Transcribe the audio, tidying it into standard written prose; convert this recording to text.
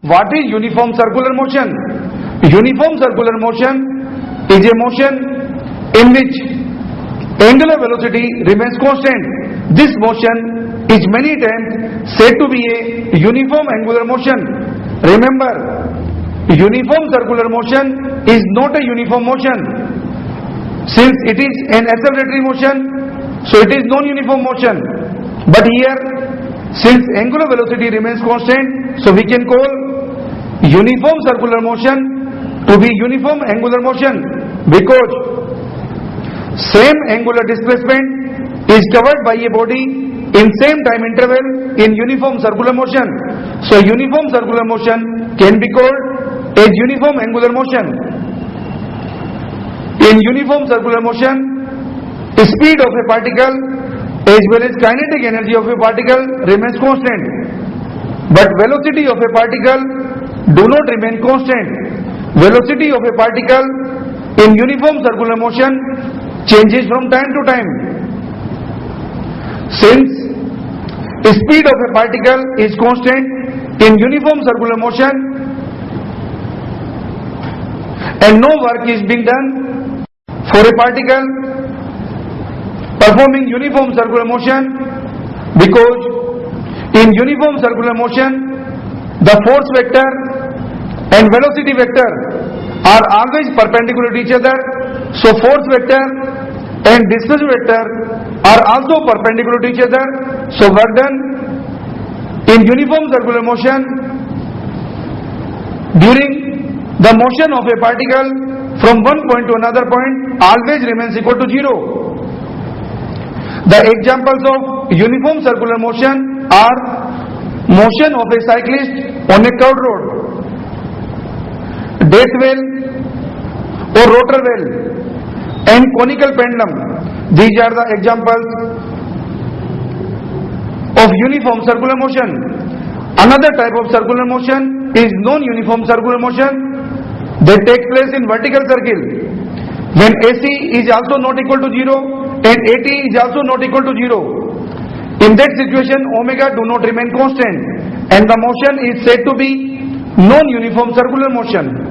What is uniform circular motion? Uniform circular motion is a motion in which angular velocity remains constant. This motion is many times said to be a uniform angular motion. Remember, uniform circular motion is not a uniform motion. Since it is an acceleratory motion, so it is non-uniform motion. But here, since angular velocity remains constant, so we can call uniform circular motion to be uniform angular motion, because same angular displacement is covered by a body in same time interval in uniform circular motion. So uniform circular motion can be called as uniform angular motion. In uniform circular motion, speed of a particle as well as kinetic energy of a particle remains constant, but velocity of a particle do not remain constant. Velocity of a particle in uniform circular motion changes from time to time. Since speed of a particle is constant in uniform circular motion and no work is being done for a particle performing uniform circular motion, because in uniform circular motion the force vector and velocity vector are always perpendicular to each other. So force vector and distance vector are also perpendicular to each other. So work done in uniform circular motion during the motion of a particle from one point to another point always remains equal to 0. The examples of uniform circular motion are motion of a cyclist on a curved road, death wheel or rotor wheel, and conical pendulum. These are the examples of uniform circular motion. Another type of circular motion is non-uniform circular motion that takes place in vertical circle, when AC is also not equal to 0 and AT is also not equal to 0. In that situation, omega do not remain constant and the motion is said to be non-uniform circular motion.